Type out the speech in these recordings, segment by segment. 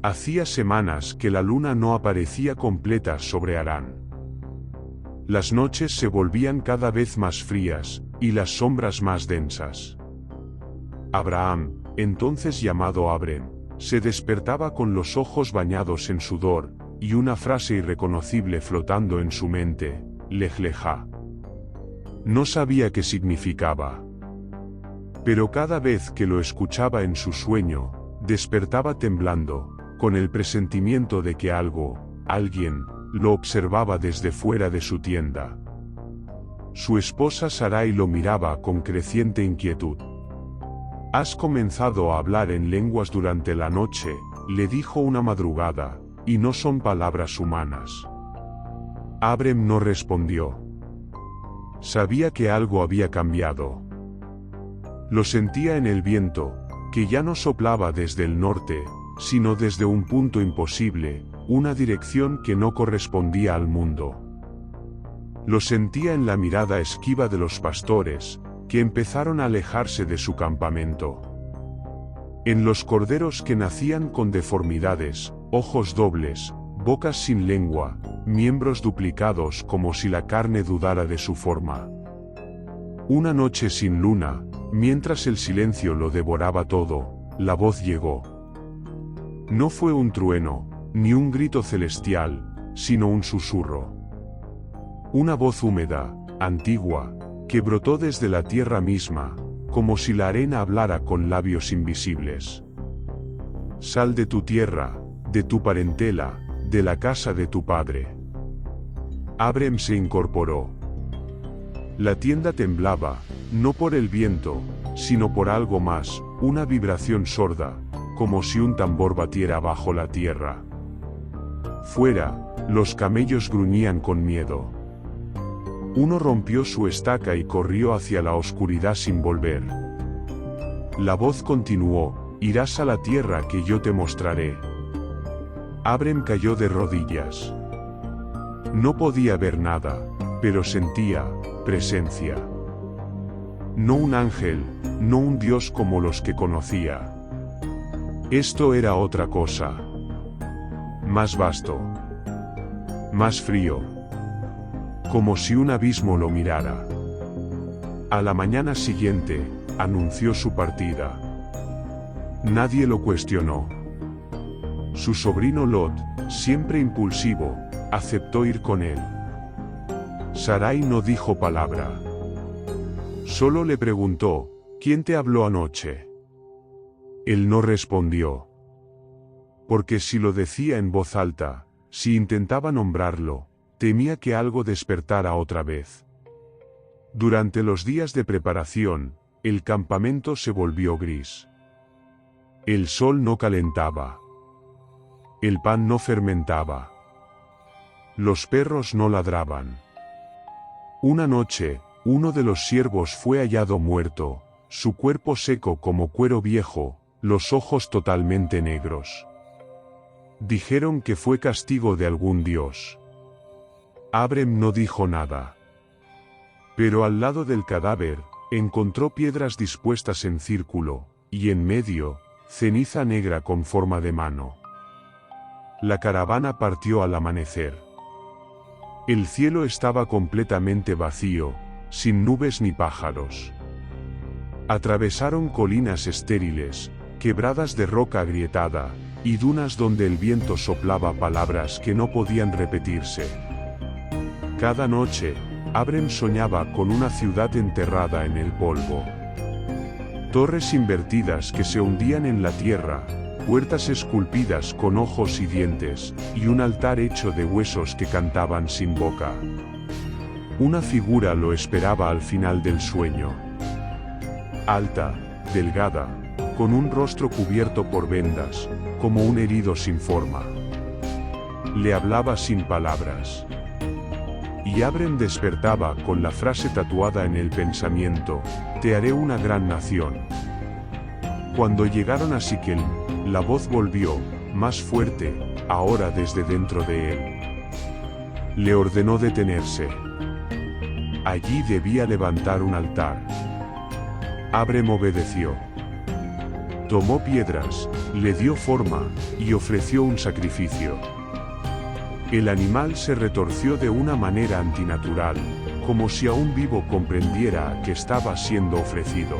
Hacía semanas que la luna no aparecía completa sobre Harán. Las noches se volvían cada vez más frías, y las sombras más densas. Abraham, entonces llamado Abrem, se despertaba con los ojos bañados en sudor, y una frase irreconocible flotando en su mente, Lej Lejá. No sabía qué significaba. Pero cada vez que lo escuchaba en su sueño, despertaba temblando, con el presentimiento de que alguien, lo observaba desde fuera de su tienda. Su esposa Sarai lo miraba con creciente inquietud. «Has comenzado a hablar en lenguas durante la noche», le dijo una madrugada, «y no son palabras humanas». Abrem no respondió. Sabía que algo había cambiado. Lo sentía en el viento, que ya no soplaba desde el norte, sino desde un punto imposible, una dirección que no correspondía al mundo. Lo sentía en la mirada esquiva de los pastores, que empezaron a alejarse de su campamento. En los corderos que nacían con deformidades, ojos dobles, bocas sin lengua, miembros duplicados como si la carne dudara de su forma. Una noche sin luna, mientras el silencio lo devoraba todo, la voz llegó. No fue un trueno, ni un grito celestial, sino un susurro. Una voz húmeda, antigua, que brotó desde la tierra misma, como si la arena hablara con labios invisibles. Sal de tu tierra, de tu parentela, de la casa de tu padre. Abrem se incorporó. La tienda temblaba, no por el viento, sino por algo más, una vibración sorda, como si un tambor batiera bajo la tierra. Fuera, los camellos gruñían con miedo. Uno rompió su estaca y corrió hacia la oscuridad sin volver. La voz continuó, irás a la tierra que yo te mostraré. Abrem cayó de rodillas. No podía ver nada, pero sentía presencia. No un ángel, no un dios como los que conocía. Esto era otra cosa. Más vasto. Más frío. Como si un abismo lo mirara. A la mañana siguiente, anunció su partida. Nadie lo cuestionó. Su sobrino Lot, siempre impulsivo, aceptó ir con él. Sarai no dijo palabra. Solo le preguntó, ¿quién te habló anoche? Él no respondió. Porque si lo decía en voz alta, si intentaba nombrarlo, temía que algo despertara otra vez. Durante los días de preparación, el campamento se volvió gris. El sol no calentaba. El pan no fermentaba. Los perros no ladraban. Una noche, uno de los siervos fue hallado muerto, su cuerpo seco como cuero viejo, los ojos totalmente negros. Dijeron que fue castigo de algún dios. Abrem no dijo nada. Pero al lado del cadáver, encontró piedras dispuestas en círculo, y en medio, ceniza negra con forma de mano. La caravana partió al amanecer. El cielo estaba completamente vacío, sin nubes ni pájaros. Atravesaron colinas estériles, quebradas de roca agrietada, y dunas donde el viento soplaba palabras que no podían repetirse. Cada noche, Abrem soñaba con una ciudad enterrada en el polvo. Torres invertidas que se hundían en la tierra, puertas esculpidas con ojos y dientes, y un altar hecho de huesos que cantaban sin boca. Una figura lo esperaba al final del sueño. Alta, delgada, con un rostro cubierto por vendas, como un herido sin forma. Le hablaba sin palabras. Y Abrem despertaba con la frase tatuada en el pensamiento, «Te haré una gran nación». Cuando llegaron a Siquem, la voz volvió, más fuerte, ahora desde dentro de él. Le ordenó detenerse. Allí debía levantar un altar. Abrem obedeció. Tomó piedras, le dio forma, y ofreció un sacrificio. El animal se retorció de una manera antinatural, como si aún vivo comprendiera que estaba siendo ofrecido.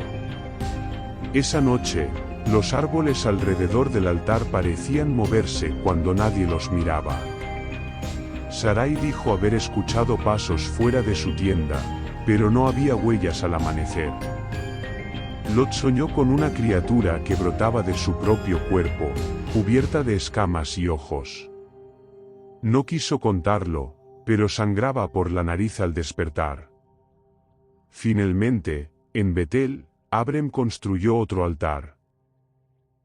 Esa noche, los árboles alrededor del altar parecían moverse cuando nadie los miraba. Sarai dijo haber escuchado pasos fuera de su tienda, pero no había huellas al amanecer. Lot soñó con una criatura que brotaba de su propio cuerpo, cubierta de escamas y ojos. No quiso contarlo, pero sangraba por la nariz al despertar. Finalmente, en Betel, Abrem construyó otro altar.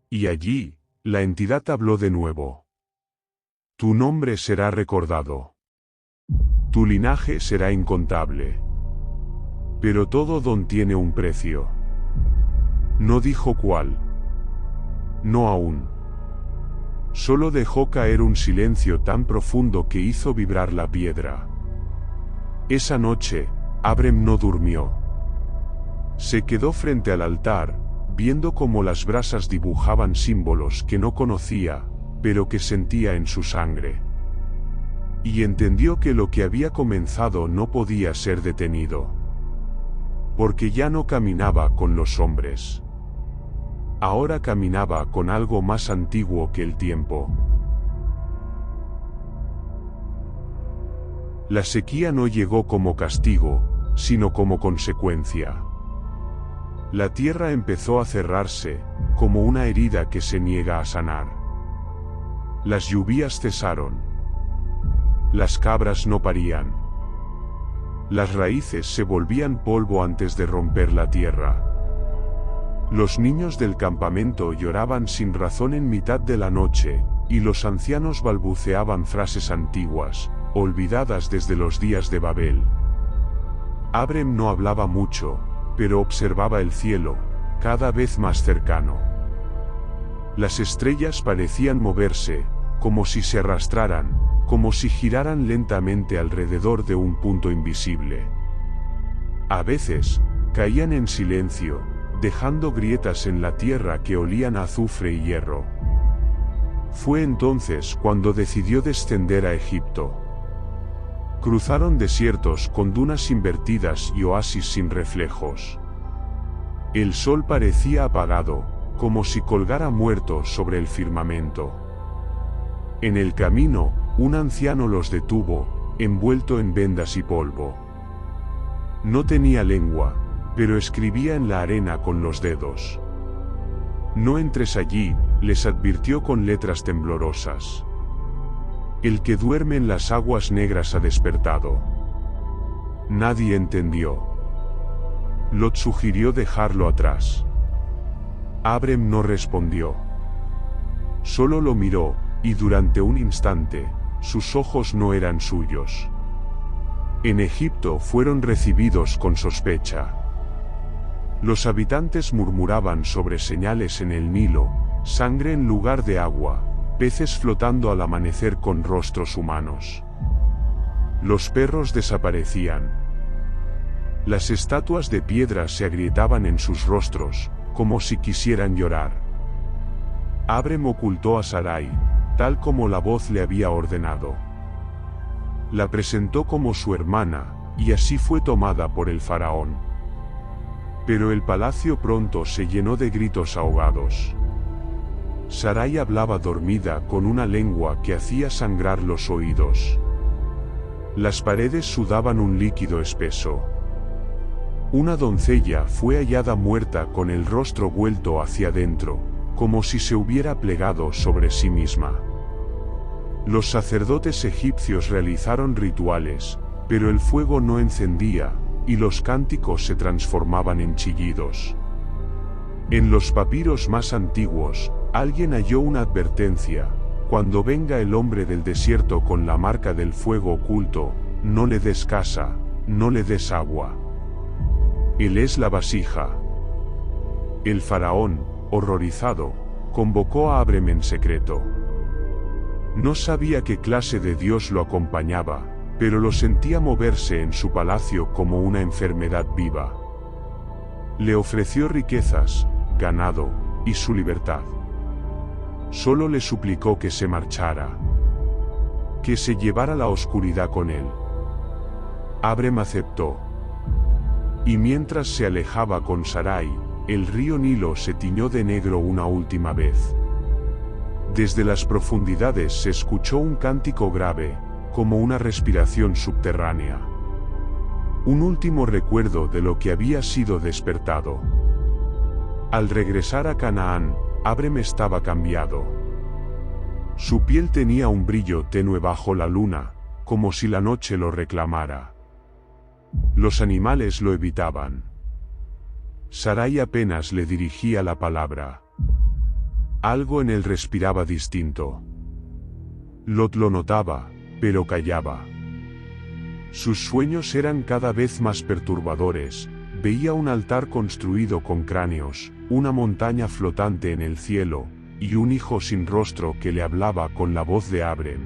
Y allí, la entidad habló de nuevo. Tu nombre será recordado. Tu linaje será incontable. Pero todo don tiene un precio. No dijo cuál. No aún. Solo dejó caer un silencio tan profundo que hizo vibrar la piedra. Esa noche, Abrem no durmió. Se quedó frente al altar, viendo cómo las brasas dibujaban símbolos que no conocía, pero que sentía en su sangre. Y entendió que lo que había comenzado no podía ser detenido. Porque ya no caminaba con los hombres. Ahora caminaba con algo más antiguo que el tiempo. La sequía no llegó como castigo, sino como consecuencia. La tierra empezó a cerrarse, como una herida que se niega a sanar. Las lluvias cesaron. Las cabras no parían. Las raíces se volvían polvo antes de romper la tierra. Los niños del campamento lloraban sin razón en mitad de la noche, y los ancianos balbuceaban frases antiguas, olvidadas desde los días de Babel. Abrem no hablaba mucho, pero observaba el cielo, cada vez más cercano. Las estrellas parecían moverse, como si se arrastraran, como si giraran lentamente alrededor de un punto invisible. A veces, caían en silencio, dejando grietas en la tierra que olían a azufre y hierro. Fue entonces cuando decidió descender a Egipto. Cruzaron desiertos con dunas invertidas y oasis sin reflejos. El sol parecía apagado, como si colgara muerto sobre el firmamento. En el camino, un anciano los detuvo, envuelto en vendas y polvo. No tenía lengua, pero escribía en la arena con los dedos. No entres allí, les advirtió con letras temblorosas. El que duerme en las aguas negras ha despertado. Nadie entendió. Lot sugirió dejarlo atrás. Abrem no respondió. Solo lo miró, y durante un instante, sus ojos no eran suyos. En Egipto fueron recibidos con sospecha. Los habitantes murmuraban sobre señales en el Nilo, sangre en lugar de agua, peces flotando al amanecer con rostros humanos. Los perros desaparecían. Las estatuas de piedra se agrietaban en sus rostros, como si quisieran llorar. Abrem ocultó a Sarai, tal como la voz le había ordenado. La presentó como su hermana, y así fue tomada por el faraón. Pero el palacio pronto se llenó de gritos ahogados. Sarai hablaba dormida con una lengua que hacía sangrar los oídos. Las paredes sudaban un líquido espeso. Una doncella fue hallada muerta con el rostro vuelto hacia adentro, como si se hubiera plegado sobre sí misma. Los sacerdotes egipcios realizaron rituales, pero el fuego no encendía, y los cánticos se transformaban en chillidos. En los papiros más antiguos, alguien halló una advertencia: cuando venga el hombre del desierto con la marca del fuego oculto, no le des casa, no le des agua. Él es la vasija. El faraón, horrorizado, convocó a Abrem en secreto. No sabía qué clase de Dios lo acompañaba, pero lo sentía moverse en su palacio como una enfermedad viva. Le ofreció riquezas, ganado, y su libertad. Solo le suplicó que se marchara, que se llevara la oscuridad con él. Abrem aceptó. Y mientras se alejaba con Sarai, el río Nilo se tiñó de negro una última vez. Desde las profundidades se escuchó un cántico grave, como una respiración subterránea. Un último recuerdo de lo que había sido despertado. Al regresar a Canaán, Abrem estaba cambiado. Su piel tenía un brillo tenue bajo la luna, como si la noche lo reclamara. Los animales lo evitaban. Sarai apenas le dirigía la palabra. Algo en él respiraba distinto. Lot lo notaba, pero callaba. Sus sueños eran cada vez más perturbadores. Veía un altar construido con cráneos, una montaña flotante en el cielo, y un hijo sin rostro que le hablaba con la voz de Abrem.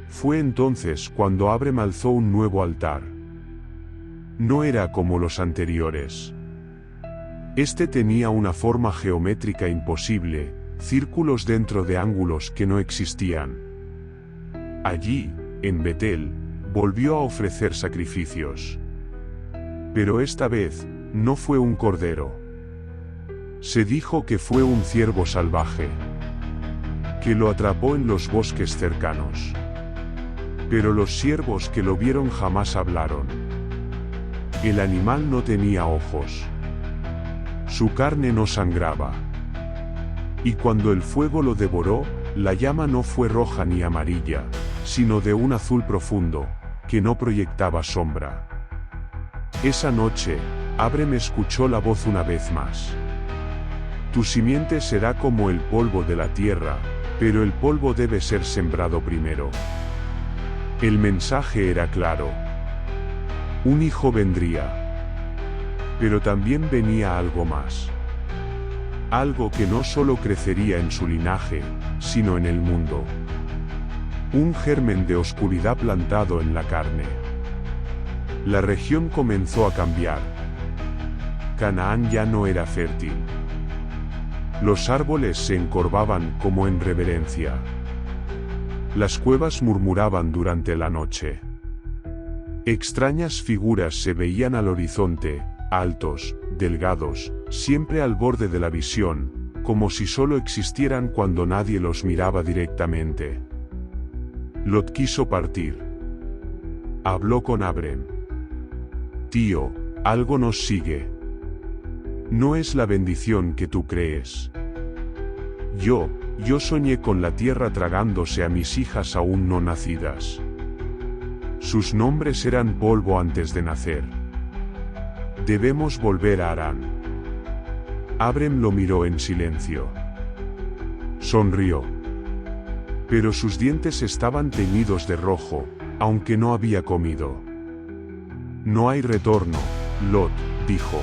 Fue entonces cuando Abrem alzó un nuevo altar. No era como los anteriores. Este tenía una forma geométrica imposible, círculos dentro de ángulos que no existían. Allí, en Betel, volvió a ofrecer sacrificios. Pero esta vez, no fue un cordero. Se dijo que fue un ciervo salvaje, que lo atrapó en los bosques cercanos. Pero los siervos que lo vieron jamás hablaron. El animal no tenía ojos. Su carne no sangraba. Y cuando el fuego lo devoró, la llama no fue roja ni amarilla, sino de un azul profundo, que no proyectaba sombra. Esa noche, Abrem escuchó la voz una vez más. Tu simiente será como el polvo de la tierra, pero el polvo debe ser sembrado primero. El mensaje era claro. Un hijo vendría. Pero también venía algo más. Algo que no solo crecería en su linaje, sino en el mundo. Un germen de oscuridad plantado en la carne. La región comenzó a cambiar. Canaán ya no era fértil. Los árboles se encorvaban como en reverencia. Las cuevas murmuraban durante la noche. Extrañas figuras se veían al horizonte, altos, delgados, siempre al borde de la visión, como si solo existieran cuando nadie los miraba directamente. Lot quiso partir. Habló con Abrem. Tío, algo nos sigue. No es la bendición que tú crees. Yo soñé con la tierra tragándose a mis hijas aún no nacidas. Sus nombres eran polvo antes de nacer. Debemos volver a Harán. Abrem lo miró en silencio. Sonrió. Pero sus dientes estaban teñidos de rojo, aunque no había comido. No hay retorno, Lot, dijo.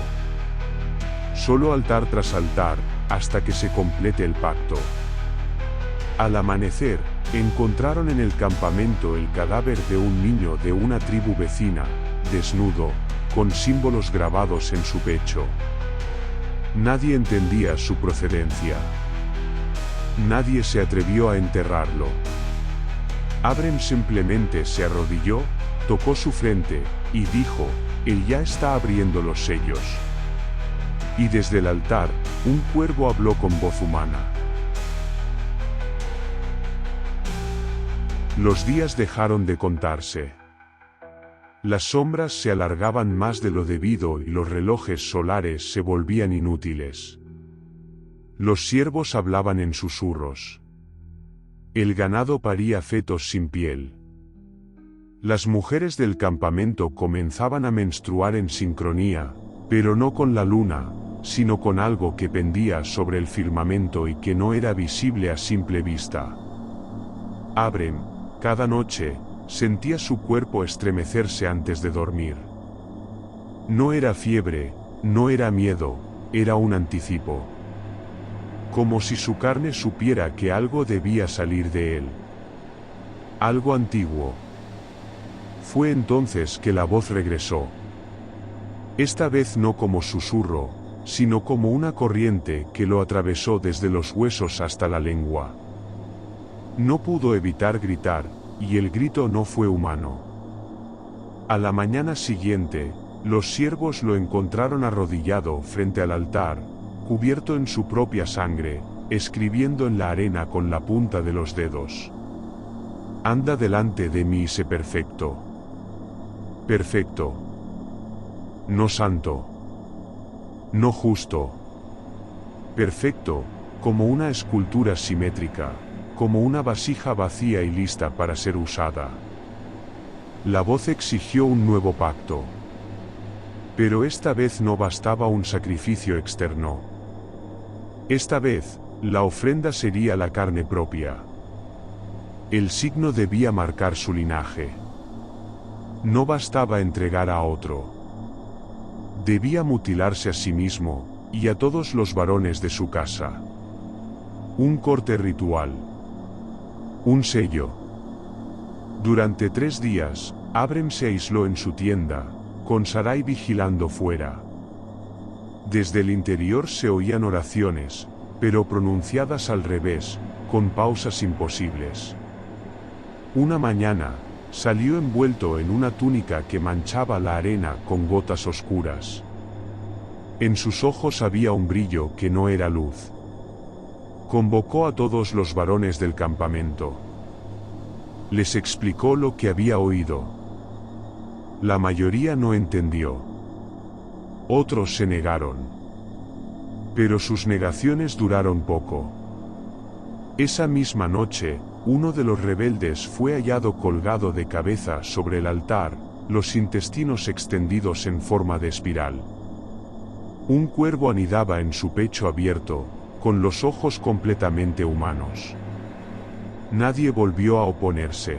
Solo altar tras altar, hasta que se complete el pacto. Al amanecer, encontraron en el campamento el cadáver de un niño de una tribu vecina, desnudo, con símbolos grabados en su pecho. Nadie entendía su procedencia. Nadie se atrevió a enterrarlo. Abrem simplemente se arrodilló, tocó su frente, y dijo, Él ya está abriendo los sellos. Y desde el altar, un cuervo habló con voz humana. Los días dejaron de contarse. Las sombras se alargaban más de lo debido y los relojes solares se volvían inútiles. Los ciervos hablaban en susurros. El ganado paría fetos sin piel. Las mujeres del campamento comenzaban a menstruar en sincronía, pero no con la luna, sino con algo que pendía sobre el firmamento y que no era visible a simple vista. Abrem, cada noche, sentía su cuerpo estremecerse antes de dormir. No era fiebre, no era miedo, era un anticipo. Como si su carne supiera que algo debía salir de él. Algo antiguo. Fue entonces que la voz regresó. Esta vez no como susurro, sino como una corriente que lo atravesó desde los huesos hasta la lengua. No pudo evitar gritar, y el grito no fue humano. A la mañana siguiente, los siervos lo encontraron arrodillado frente al altar, cubierto en su propia sangre, escribiendo en la arena con la punta de los dedos: «Anda delante de mí y sé perfecto. Perfecto. No santo. No justo. Perfecto, como una escultura simétrica, como una vasija vacía y lista para ser usada». La voz exigió un nuevo pacto. Pero esta vez no bastaba un sacrificio externo. Esta vez, la ofrenda sería la carne propia. El signo debía marcar su linaje. No bastaba entregar a otro. Debía mutilarse a sí mismo, y a todos los varones de su casa. Un corte ritual. Un sello. Durante 3 días, Abrem se aisló en su tienda, con Sarai vigilando fuera. Desde el interior se oían oraciones, pero pronunciadas al revés, con pausas imposibles. Una mañana, salió envuelto en una túnica que manchaba la arena con gotas oscuras. En sus ojos había un brillo que no era luz. Convocó a todos los varones del campamento. Les explicó lo que había oído. La mayoría no entendió. Otros se negaron. Pero sus negaciones duraron poco. Esa misma noche, uno de los rebeldes fue hallado colgado de cabeza sobre el altar, los intestinos extendidos en forma de espiral. Un cuervo anidaba en su pecho abierto, con los ojos completamente humanos. Nadie volvió a oponerse.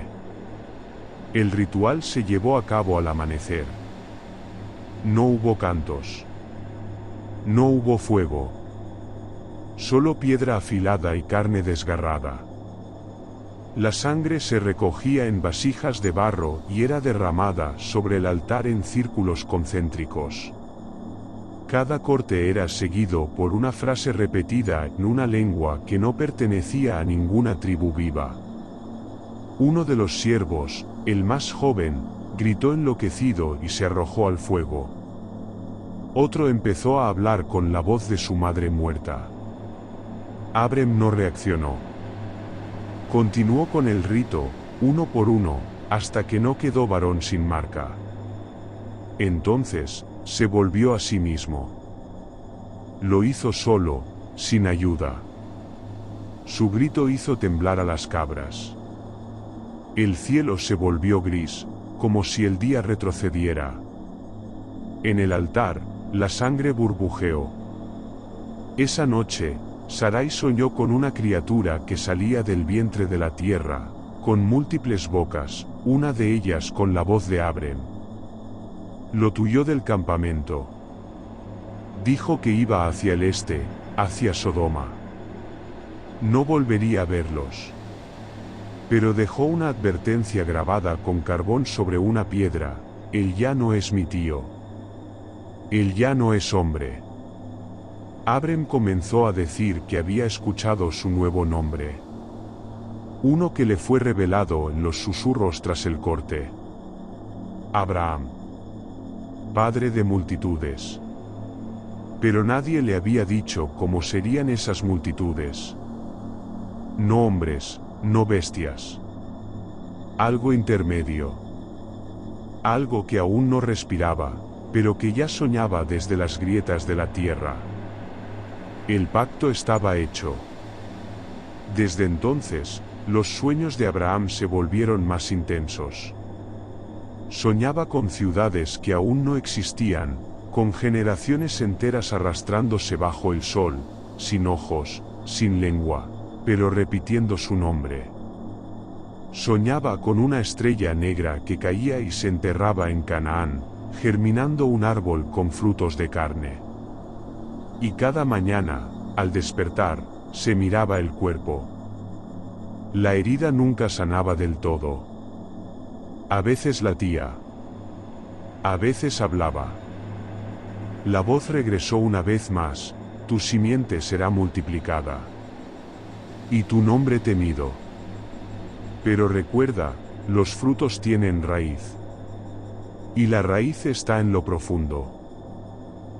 El ritual se llevó a cabo al amanecer. No hubo cantos. No hubo fuego. Solo piedra afilada y carne desgarrada. La sangre se recogía en vasijas de barro y era derramada sobre el altar en círculos concéntricos. Cada corte era seguido por una frase repetida en una lengua que no pertenecía a ninguna tribu viva. Uno de los siervos, el más joven, gritó enloquecido y se arrojó al fuego. Otro empezó a hablar con la voz de su madre muerta. Abrem no reaccionó. Continuó con el rito, uno por uno, hasta que no quedó varón sin marca. Entonces, se volvió a sí mismo. Lo hizo solo, sin ayuda. Su grito hizo temblar a las cabras. El cielo se volvió gris, como si el día retrocediera. En el altar, la sangre burbujeó. Esa noche, Sarai soñó con una criatura que salía del vientre de la tierra, con múltiples bocas, una de ellas con la voz de Abrem. Lo tuyó del campamento. Dijo que iba hacia el este, hacia Sodoma. No volvería a verlos. Pero dejó una advertencia grabada con carbón sobre una piedra: él ya no es mi tío. Él ya no es hombre. Abrem comenzó a decir que había escuchado su nuevo nombre. Uno que le fue revelado en los susurros tras el corte. Abraham. Padre de multitudes. Pero nadie le había dicho cómo serían esas multitudes. No hombres, no bestias. Algo intermedio. Algo que aún no respiraba, pero que ya soñaba desde las grietas de la tierra. El pacto estaba hecho. Desde entonces, los sueños de Abraham se volvieron más intensos. Soñaba con ciudades que aún no existían, con generaciones enteras arrastrándose bajo el sol, sin ojos, sin lengua, pero repitiendo su nombre. Soñaba con una estrella negra que caía y se enterraba en Canaán, germinando un árbol con frutos de carne. Y cada mañana, al despertar, se miraba el cuerpo. La herida nunca sanaba del todo. A veces latía. A veces hablaba. La voz regresó una vez más: tu simiente será multiplicada. Y tu nombre temido. Pero recuerda, los frutos tienen raíz. Y la raíz está en lo profundo.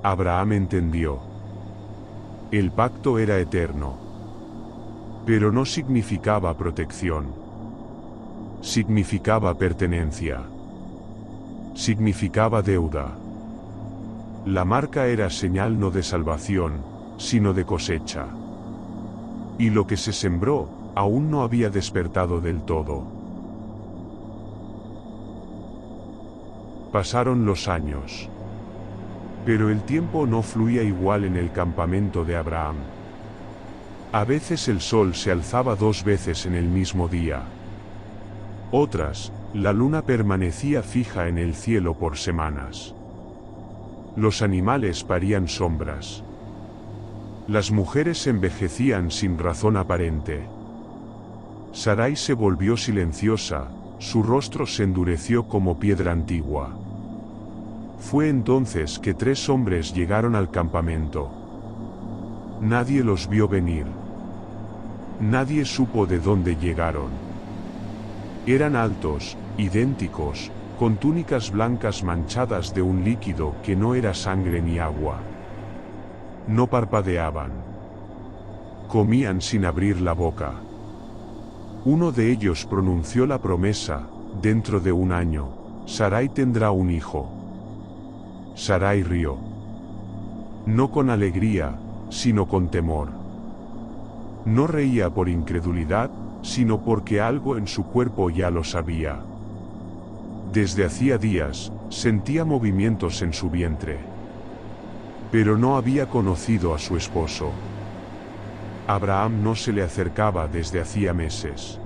Abraham entendió. El pacto era eterno. Pero no significaba protección. Significaba pertenencia. Significaba deuda. La marca era señal no de salvación, sino de cosecha. Y lo que se sembró, aún no había despertado del todo. Pasaron los años. Pero el tiempo no fluía igual en el campamento de Abraham. A veces el sol se alzaba 2 veces en el mismo día. Otras, la luna permanecía fija en el cielo por semanas. Los animales parían sombras. Las mujeres envejecían sin razón aparente. Sarai se volvió silenciosa, su rostro se endureció como piedra antigua. Fue entonces que 3 hombres llegaron al campamento. Nadie los vio venir. Nadie supo de dónde llegaron. Eran altos, idénticos, con túnicas blancas manchadas de un líquido que no era sangre ni agua. No parpadeaban. Comían sin abrir la boca. Uno de ellos pronunció la promesa: dentro de 1 año, Sarai tendrá un hijo. Sarai rió. No con alegría, sino con temor. No reía por incredulidad, sino porque algo en su cuerpo ya lo sabía. Desde hacía días, sentía movimientos en su vientre. Pero no había conocido a su esposo. Abraham no se le acercaba desde hacía meses.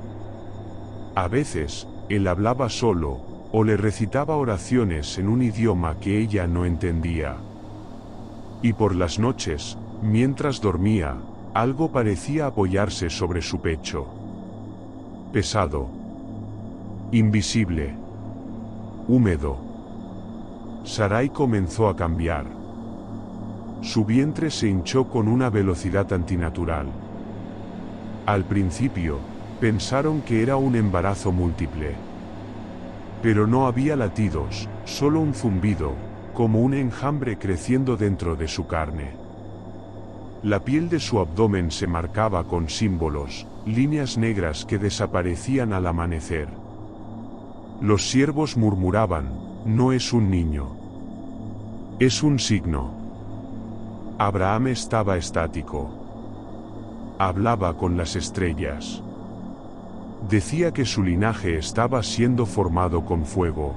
A veces, él hablaba solo, o le recitaba oraciones en un idioma que ella no entendía. Y por las noches, mientras dormía, algo parecía apoyarse sobre su pecho. Pesado. Invisible. Húmedo. Sarai comenzó a cambiar. Su vientre se hinchó con una velocidad antinatural. Al principio, pensaron que era un embarazo múltiple. Pero no había latidos, solo un zumbido, como un enjambre creciendo dentro de su carne. La piel de su abdomen se marcaba con símbolos, líneas negras que desaparecían al amanecer. Los siervos murmuraban: no es un niño. Es un signo. Abraham estaba estático. Hablaba con las estrellas. Decía que su linaje estaba siendo formado con fuego.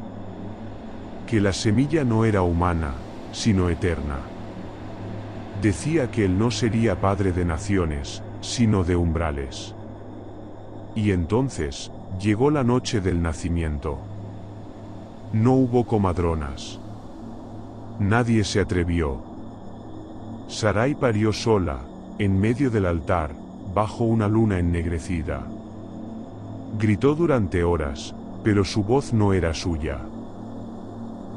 Que la semilla no era humana, sino eterna. Decía que él no sería padre de naciones, sino de umbrales. Y entonces, llegó la noche del nacimiento. No hubo comadronas. Nadie se atrevió. Sarai parió sola, en medio del altar, bajo una luna ennegrecida. Gritó durante horas, pero su voz no era suya.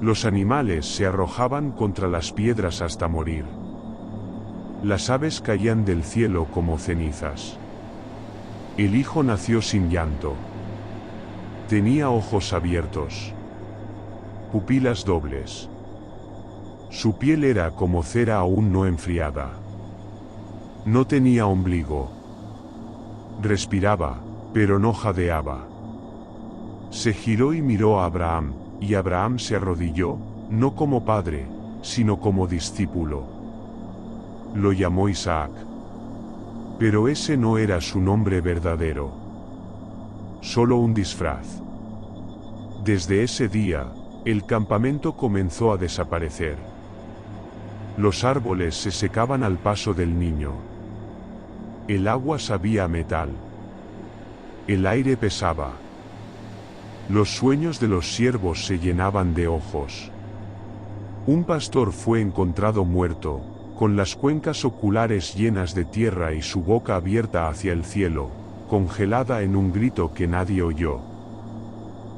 Los animales se arrojaban contra las piedras hasta morir. Las aves caían del cielo como cenizas. El hijo nació sin llanto. Tenía ojos abiertos. Pupilas dobles. Su piel era como cera aún no enfriada. No tenía ombligo. Respiraba, pero no jadeaba. Se giró y miró a Abraham, y Abraham se arrodilló, no como padre, sino como discípulo. Lo llamó Isaac. Pero ese no era su nombre verdadero. Solo un disfraz. Desde ese día, el campamento comenzó a desaparecer. Los árboles se secaban al paso del niño. El agua sabía a metal. El aire pesaba. Los sueños de los siervos se llenaban de ojos. Un pastor fue encontrado muerto, con las cuencas oculares llenas de tierra y su boca abierta hacia el cielo, congelada en un grito que nadie oyó.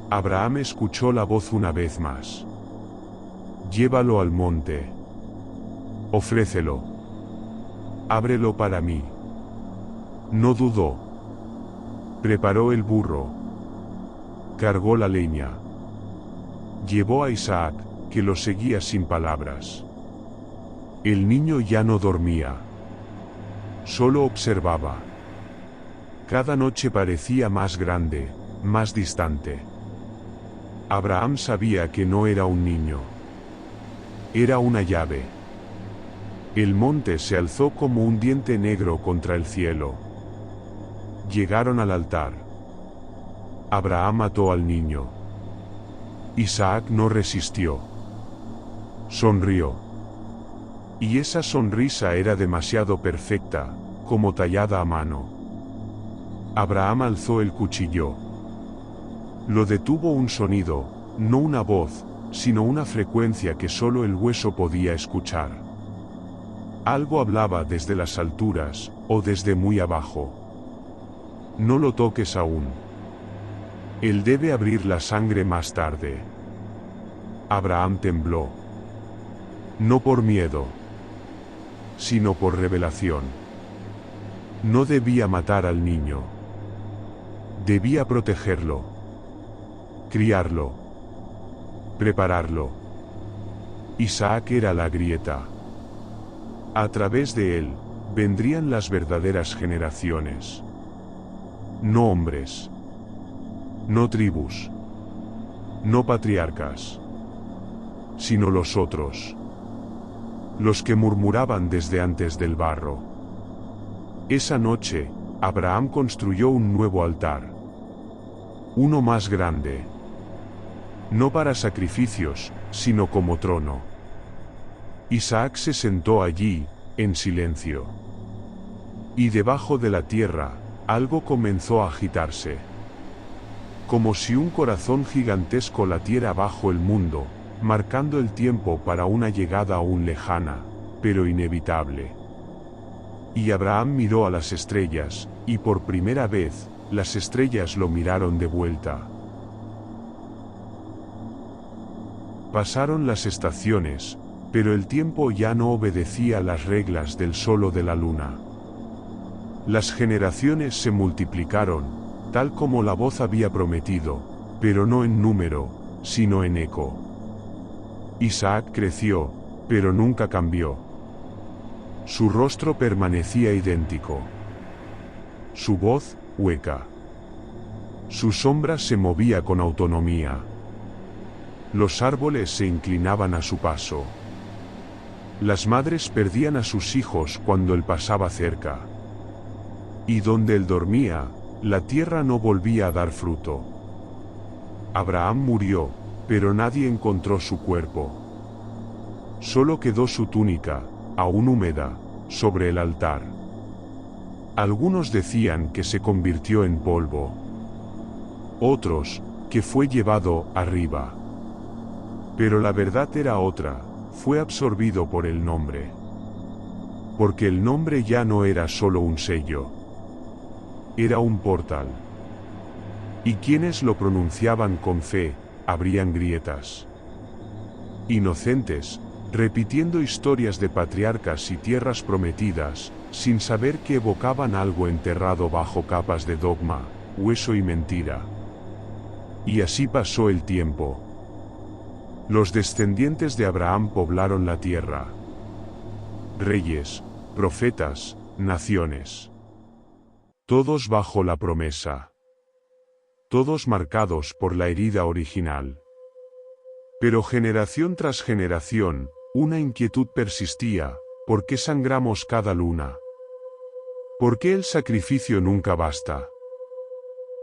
Abraham escuchó la voz una vez más. Llévalo al monte. Ofrécelo. Ábrelo para mí. No dudó. Preparó el burro. Cargó la leña. Llevó a Isaac, que lo seguía sin palabras. El niño ya no dormía. Solo observaba. Cada noche parecía más grande, más distante. Abraham sabía que no era un niño. Era una llave. El monte se alzó como un diente negro contra el cielo. Llegaron al altar. Abraham mató al niño. Isaac no resistió. Sonrió. Y esa sonrisa era demasiado perfecta, como tallada a mano. Abraham alzó el cuchillo. Lo detuvo un sonido, no una voz, sino una frecuencia que solo el hueso podía escuchar. Algo hablaba desde las alturas, o desde muy abajo. No lo toques aún. Él debe abrir la sangre más tarde. Abraham tembló. No por miedo, sino por revelación. No debía matar al niño. Debía protegerlo, criarlo, prepararlo. Isaac era la grieta. A través de él, vendrían las verdaderas generaciones. No hombres. No tribus. No patriarcas. Sino los otros. Los que murmuraban desde antes del barro. Esa noche, Abraham construyó un nuevo altar. Uno más grande. No para sacrificios, sino como trono. Isaac se sentó allí, en silencio. Y debajo de la tierra, algo comenzó a agitarse. Como si un corazón gigantesco latiera bajo el mundo, marcando el tiempo para una llegada aún lejana, pero inevitable. Y Abraham miró a las estrellas, y por primera vez, las estrellas lo miraron de vuelta. Pasaron las estaciones, pero el tiempo ya no obedecía las reglas del sol o de la luna. Las generaciones se multiplicaron, tal como la voz había prometido, pero no en número, sino en eco. Isaac creció, pero nunca cambió. Su rostro permanecía idéntico. Su voz, hueca. Su sombra se movía con autonomía. Los árboles se inclinaban a su paso. Las madres perdían a sus hijos cuando él pasaba cerca. Y donde él dormía, la tierra no volvía a dar fruto. Abraham murió, pero nadie encontró su cuerpo. Solo quedó su túnica, aún húmeda, sobre el altar. Algunos decían que se convirtió en polvo. Otros, que fue llevado arriba. Pero la verdad era otra, fue absorbido por el nombre. Porque el nombre ya no era solo un sello. Era un portal. Y quienes lo pronunciaban con fe, abrían grietas. Inocentes, repitiendo historias de patriarcas y tierras prometidas, sin saber que evocaban algo enterrado bajo capas de dogma, hueso y mentira. Y así pasó el tiempo. Los descendientes de Abraham poblaron la tierra. Reyes, profetas, naciones. Todos bajo la promesa. Todos marcados por la herida original. Pero generación tras generación, una inquietud persistía: ¿por qué sangramos cada luna? ¿Por qué el sacrificio nunca basta?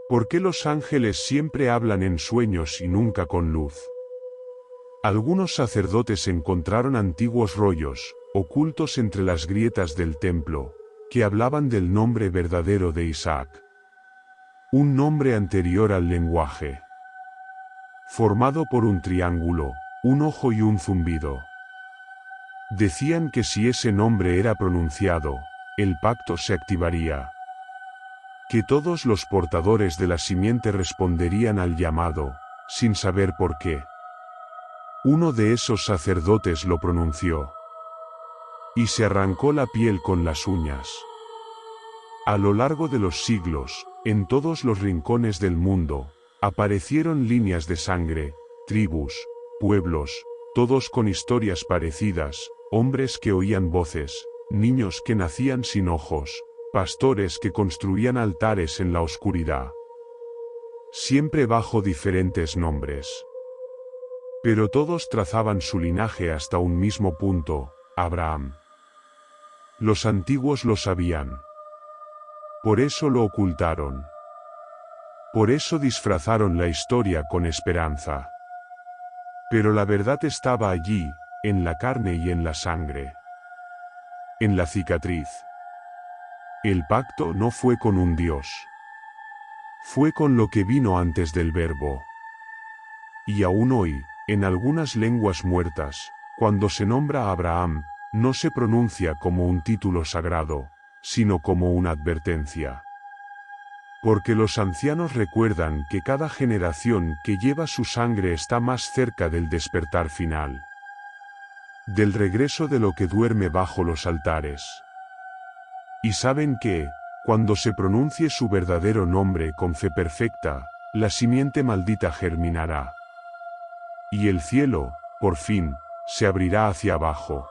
¿Por qué los ángeles siempre hablan en sueños y nunca con luz? Algunos sacerdotes encontraron antiguos rollos, ocultos entre las grietas del templo, que hablaban del nombre verdadero de Isaac. Un nombre anterior al lenguaje. Formado por un triángulo, un ojo y un zumbido. Decían que si ese nombre era pronunciado, el pacto se activaría. Que todos los portadores de la simiente responderían al llamado, sin saber por qué. Uno de esos sacerdotes lo pronunció. y se arrancó la piel con las uñas. A lo largo de los siglos, en todos los rincones del mundo, aparecieron líneas de sangre, tribus, pueblos, todos con historias parecidas, hombres que oían voces, niños que nacían sin ojos, pastores que construían altares en la oscuridad. Siempre bajo diferentes nombres. Pero todos trazaban su linaje hasta un mismo punto, Abraham. Los antiguos lo sabían. Por eso lo ocultaron. Por eso disfrazaron la historia con esperanza. Pero la verdad estaba allí, en la carne y en la sangre. En la cicatriz. El pacto no fue con un Dios. Fue con lo que vino antes del Verbo. Y aún hoy, en algunas lenguas muertas, cuando se nombra a Abraham, no se pronuncia como un título sagrado, sino como una advertencia. Porque los ancianos recuerdan que cada generación que lleva su sangre está más cerca del despertar final. Del regreso de lo que duerme bajo los altares. Y saben que, cuando se pronuncie su verdadero nombre con fe perfecta, la simiente maldita germinará. Y el cielo, por fin, se abrirá hacia abajo.